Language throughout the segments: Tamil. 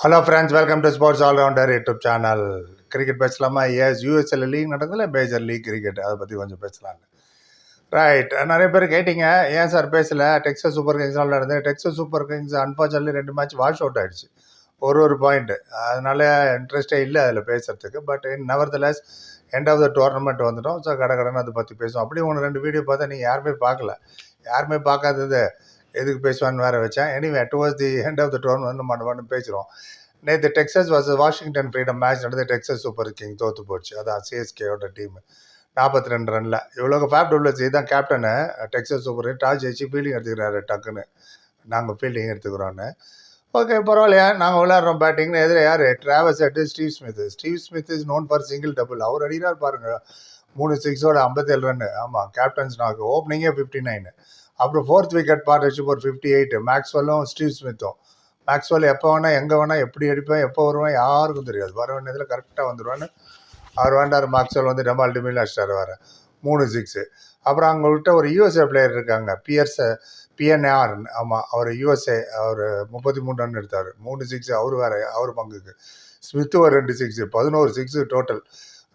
Hello friends, welcome to sports all-rounder YouTube channel. Cricket பேசலாமா? எஸ், யூஎஸ்எல் லீக் நடக்குதுல, மேஜர் லீக் கிரிக்கெட், அதை பற்றி கொஞ்சம் பேசலாங்க. ரைட், நிறைய பேர் கேட்டிங்க ஏன் சார் பேசல. டெக்ஸஸ் சூப்பர் கிங்ஸ் நடந்தது. Texas Super Kings unfortunately 2 match wash out ஆகிடுச்சு, ஒரு பாயிண்ட். அதனால இன்ட்ரெஸ்டே இல்லை அதில் பேசுறதுக்கு. But nevertheless end of the tournament வந்துட்டோம். ஸோ கடை அதை பற்றி பேசுவோம். அப்படியே 1-2 வீடியோ பார்த்தா நீங்கள் யாருமே பார்க்காதது எதுக்கு பேசுவான்னு வேறு வச்சேன். Anyway, towards the end of the tournament நம்ம பேசுகிறோம். நேற்று Texas versus Washington Freedom match நடந்து டெக்ஸஸ் சூப்பர் கிங் தோற்று போச்சு. அதான் சிஎஸ்கேயோட டீம் 42 ரனில். இவ்வளோ ஃபேப் டூப்ளசி தான் கேப்டனு. டெக்ஸஸ் சூப்பர் டாஸ் ஜெயிச்சு ஃபீல்டிங் எடுத்துக்கிறாரு. டக்குன்னு நாங்கள் ஃபீல்டிங் எடுத்துக்கிறோன்னு. ஓகே, பரவாயில்லையா, நாங்கள் விளையாடுறோம் பேட்டிங்னு. எதிர யார்? Travis Head, Steve Smith is known for single double. அவர் அடிக்கிறார் பாருங்க, 3 6ஓட 57 ரன். ஆமாம், கேப்டன்ஸ் நாக்கு. ஓப்பனிங்கே 59. அப்புறம் 4th விக்கெட் பார்ட்னர்ஷிப் ஒரு 58. மேக்ஸ்வெல்லும் ஸ்டீவ் ஸ்மித்தும். மேக்ஸ்வெல் எப்போ வேணால் எங்கே வேணால் எப்படி அடிப்பேன், எப்போ வருவேன் யாருக்கும் தெரியாது. வர வேண்டியதில் கரெக்டாக வந்துடுவான்னு அவர் வேண்டார். மேக்ஸ்வெல் வந்து டபால் டிமில் அடிச்சிட்டார் வர 3 6. அப்புறம் அங்கே விட்ட ஒரு யூஎஸ்ஏ பிளேயர் இருக்காங்க, பிஎன்ஆர். ஆமாம், அவர் யூஎஸ்ஏ. அவர் 33 ரன் எடுத்தார், 3 6. அவர் வேறு, அவர் பங்குக்கு. ஸ்மித்து ஒரு 2 6, 11 6 டோட்டல்.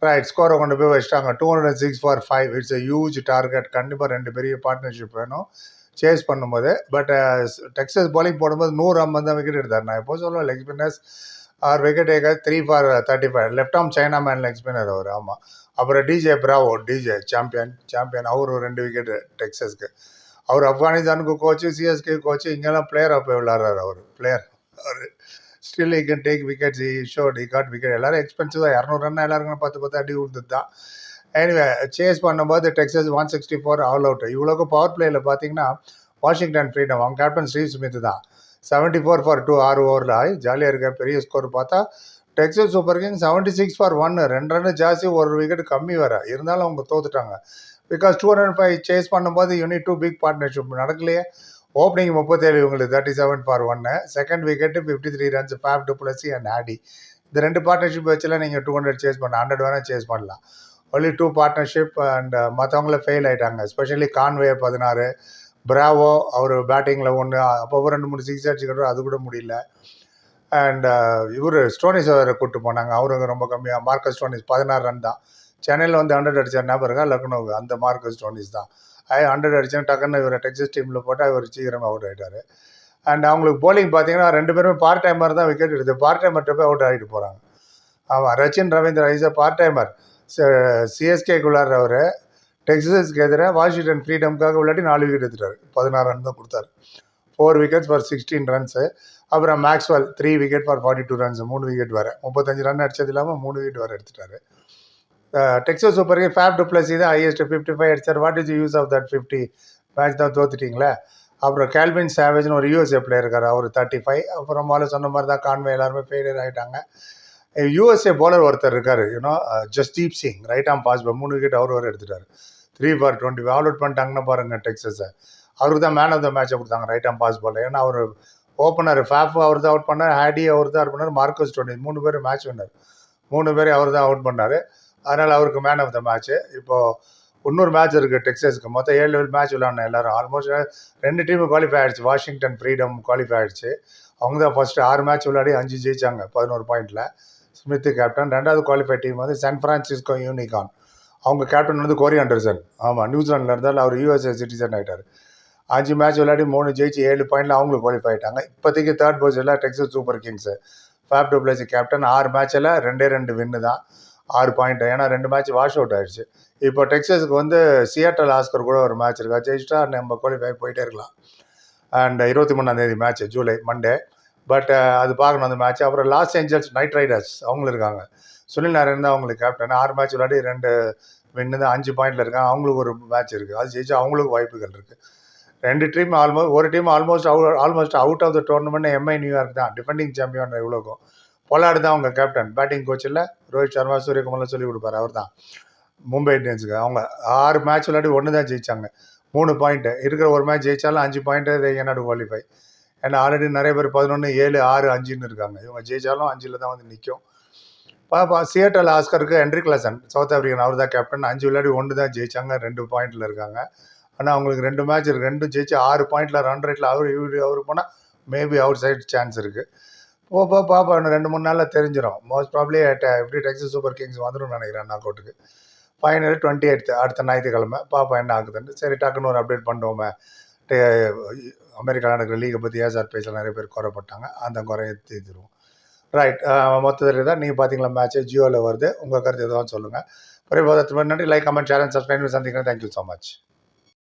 ரைட், ஸ்கோரை கொண்டு போய் வச்சிட்டாங்க 206 for 5. It's a huge target. கண்டிப்பாக 2 பெரிய பார்ட்னர்ஷிப் வேணும் சேஸ் பண்ணும்போது. பட் டெக்ஸஸ் பாலிங் போடும்போது 150 தான் விக்கெட் எடுத்தார். நான் எப்போ சொல்லுவேன், leg spinners are wicket taker 3 for 35. Left arm chinaman leg spinner அவர். ஆமாம். அப்புறம் டிஜே பிராவோ, சாம்பியன் அவர் 2 விக்கெட் டெக்ஸஸ்க்கு. அவர் ஆப்கானிஸ்தானுக்கு கோச்சு, சிஎஸ்கே கோச்சு, இங்கெல்லாம் பிளேயர் அப்போ விளாட்றாரு. அவர் still he can take wickets. He got wicket. எல்லாரும் எக்ஸ்பென்சிவ் தான். 200 ரன் எல்லாருக்கும் 10 அடி விழுந்தது தான். எனிவே, சேஸ் பண்ணும்போது டெக்ஸஸ் 164 ஆல் அவுட். இவ்வளோக்கு பவர் பிளேயில் பார்த்தீங்கன்னா வாஷிங்டன் ஃப்ரீடம் அவங்க கேப்டன் ஸ்டீவ் ஸ்மித் தான் 74 ஃபார் 2. 6 ஓவரில் ஜாலியாக இருக்க. பெரிய ஸ்கோர் பார்த்தா Texas Super king 76 for 1. 2 run ஜாஸ்தி, 1 விக்கெட் கம்மி வர. இருந்தாலும் அவங்க தோத்துட்டாங்க. பிகாஸ் 205 சேஸ் பண்ணும்போது யூனிட் 2 பிக் பார்ட்னர்ஷிப் நடக்கலையே. ஓப்பனிங் 37, இவங்களுக்கு 37 for 1. Second wicket 53 runs, ஃபேப் du Plessis and ஆடி. இந்த 2 பார்ட்னர்ஷிப் வச்சுலாம் நீங்கள் 200 சேஸ் பண்ண 100 வேணால் சேஸ் பண்ணலாம். ஒன்லி 2 பார்ட்னர்ஷிப் அண்ட் மற்றவங்கள ஃபெயில் ஆகிட்டாங்க. எஸ்பெஷலி கான்வே 16, பிராவோ அவர் பேட்டிங்கில் 1, அப்போ 2-3 6 அடிச்சுக்கிட்டோம், அது கூட முடியல. அண்ட் இவர் ஸ்டோனிஸ் வேறு கூப்பிட்டு போனாங்க, அவருங்க ரொம்ப கம்மியாக. மார்க்கஸ் ஸ்டோனிஸ் 16 ரன் தான். சென்னையில் வந்து 100 அடித்தார் ஞாபகம் இருக்கா? லக்னோவுக்கு அந்த மார்க்கஸ் ஸ்டோனிஸ் தான் 100 அடித்தேன். டக்குன்னு இவர் டெக்ஸஸ் டீமில் போட்டால் இவர் சீக்கிரமாக அவுட் ஆகிட்டார். அண்ட் அவங்களுக்கு போலிங் பார்த்தீங்கன்னா 2 பேருமே பார்ட் டைமர் தான் விக்கெட் எடுத்து. பார்ட் டைமர்கிட்ட போய் அவுட் ஆகிட்டு போகிறாங்க. ஆமாம், Rachin Ravindra is a part timer. சிஎஸ்கேக்கு விளையாடுறவர் டெக்ஸஸ்க்கு எதிராக வாஷிங்டன் ஃப்ரீடம்காக விளையாடி 4 விக்கெட் எடுத்துட்டார். 16 ரன் தான் கொடுத்தாரு. 4 விக்கெட்ஸ் ஃபார் 16 ரன்ஸு. அப்புறம் Maxwell 3 wicket for 42 runs, 3 wicket வேறு. 35 ரன் அடித்தது இல்லாமல் 3 விக்கெட் வேறு எடுத்துட்டாரு. Texas Super King Faf du Plessis தான் ஹையஸ்ட் 55 அடித்தார். What is use of that 50? Match தான் தோத்துட்டிங்களே. அப்புறம் கேல்வின் சேவேஜ்னு ஒரு யூஎஸ்ஏ பிளேயர் இருக்கார், அவர் 35. அப்புறம் மேலே சொன்ன மாதிரி தான் கான்வே எல்லாருமே ஃபெயிலியர் ஆகிட்டாங்க. யூஎஸ்ஏ போலர் ஒருத்தர் இருக்கார், Jasdeep Singh, right arm pace 3 wicket அவர் வரை எடுத்துட்டார். 3 ஃபார் 20. ஆல் அவுட் பண்ணிட்டாங்கன்னா பாருங்கள் டெக்ஸஸை. அவருக்கு தான் மேன் ஆஃப் த மேட்சை கொடுத்தாங்க, ரைட் ஆம் பாஸ் பால். ஏன்னா அவர் ஓப்பனர். ஃபேஃப் அவர் தான் அவுட் பண்ணார், ஹேடி அவர் தான் அவுட் பண்ணார், மார்க்கஸ் ஸ்டோனிஸ் 3 பேர் மேட்ச் வின்னர். 3 பேர் அவர் தான் அவுட் பண்ணார். அதனால் அவருக்கு மேன் ஆஃப் த மேட்ச்சு. இப்போது இன்னொரு மேட்ச் இருக்குது டெக்ஸஸ்க்கு. மொத்தம் 7 மேட்ச் விளையாடணும் எல்லாரும். ஆல்மோஸ்ட் 2 டீமு குவாலிஃபை ஆகிடுச்சு. வாஷிங்டன் ஃப்ரீடம் குவாலிஃபை ஆகிடுச்சு. அவங்க தான் ஃபஸ்ட்டு 6 மேட்ச் விளையாடி 5 ஜெயிச்சாங்க 11 பாயிண்டில். Smith captain. 2வது குவாலிஃபை டீம் வந்து சான் ஃப்ரான்சிஸ்கோ யூனிகார்ன். அவங்க கேப்டன் வந்து கோரி ஆண்டர்சன். ஆமாம், நியூசிலாண்டில் இருந்தாலும் அவர் யூஎஸ்ஏ சிட்டிசன் ஆகிட்டார். 5 மேட்ச் விளையாடி 3 ஜெயிச்சு 7 பாயிண்டில் அவங்களுக்கு குவாலிஃபை ஆகிட்டாங்க. இப்போதைக்கு 3rd பொசிஷனில் Texas super kings. ஃபேப் du Plessis captain. 6 மேட்சில் 2 வின்னு தான், 6 பாயிண்ட். ஏன்னா 2 மேட்ச் வாஷ் அவுட் ஆகிடுச்சு. இப்போ டெக்ஸஸுக்கு வந்து சியாட்டல் ஆஸ்கர் கூட ஒரு மேட்ச் இருக்கா, ஜெயிச்சிட்டா நம்ம குவாலிஃபை போயிட்டே இருக்கலாம். அண்ட் 23ஆம் மேட்ச் ஜூலை மண்டே. பட் அது பார்க்கணும் அந்த மேட்ச். அப்புறம் லாஸ் ஏஞ்சல்ஸ் நைட் ரைடர்ஸ் அவங்களும் இருக்காங்க. சுனில் நாராயண் தான் அவங்களுக்கு கேப்டன். 6 மேட்ச் விளையாடி 2 வின்னு தான், 5 பாயிண்டில் இருக்காங்க. அவங்களுக்கு ஒரு மேட்ச் இருக்குது, அது ஜெயிச்சா அவங்களுக்கு வாய்ப்புகள் இருக்குது. 2 டீம் ஒரு team almost out of the tournament. MI New York தான் டிஃபெண்டிங் சாம்பியன். இவ்வளோக்கும் பொலாடு தான் அவங்க கேப்டன். பேட்டிங் கோச் இல்லை, ரோஹித் சர்மா, சூரியகுமார்லாம் சொல்லிக் கொடுப்பாரு, அவர் தான் மும்பை இந்தியன்ஸுக்கு. அவங்க 6 மேட்ச் விளையாடி 1 தான் ஜெயிச்சாங்க, 3 பாயிண்ட்டு. இருக்கிற ஒரு மேட்ச் ஜெயிச்சாலும் 5 பாயிண்ட்டு என்னோட குவாலிஃபை. ஏன்னா ஆல்ரெடி நிறைய பேர் 11, 7, 6, 5ன்னு இருக்காங்க. இவங்க ஜெயிச்சாலும் 5ல் தான் வந்து நிற்கும். சியாட்டல் ஆஸ்கருக்கு ஹென்ரிக் லசன், சவுத் ஆஃப்ரிக்கன், அவர் தான் கேப்டன். 5 விளையாடி 1 தான் ஜெயிச்சாங்க, 2 பாயிண்டில் இருக்காங்க. ஆனால் அவங்களுக்கு 2 மேட்ச் இருக்குது, 2 ஜெயிச்சு 6 பாயிண்டில் ரன் ரேட்டில் அவர் போனால் மேபி அவுட் சைட் சான்ஸ் இருக்குது. பார்ப்போம். இன்னும் 2-3 நாளில் தெரிஞ்சிடும். மோஸ்ட் ப்ராப்ளி எப்படி டெக்ஸஸ் சூப்பர் கிங்ஸ் வந்துடும் நினைக்கிறேன் நாக் அவுட்டுக்கு. ஃபைனல் 28th அடுத்த ஞாயிற்றுக்கிழமை. பார்ப்போம் என்ன ஆகுதுன்னு. சரி டக்குன்னு ஒரு அப்டேட் பண்ணுவோமே. அமெரிக்காவில் நடக்கிற லீகை பற்றி ஏன் சார் பேசல, நிறைய பேர் குறைப்பட்டாங்க. அந்த குறையை தீர்த்துருவோம். ரைட். மொத்தத்தில் தான் நீங்கள் பார்த்தீங்களா மேட்ச்சு ஜியோவில் வருது. உங்கள் கருத்து எதுவும் சொல்லுங்கள். நன்றி. Like, comment, share and subscribe. சந்திக்கிறேன். Thank you so much.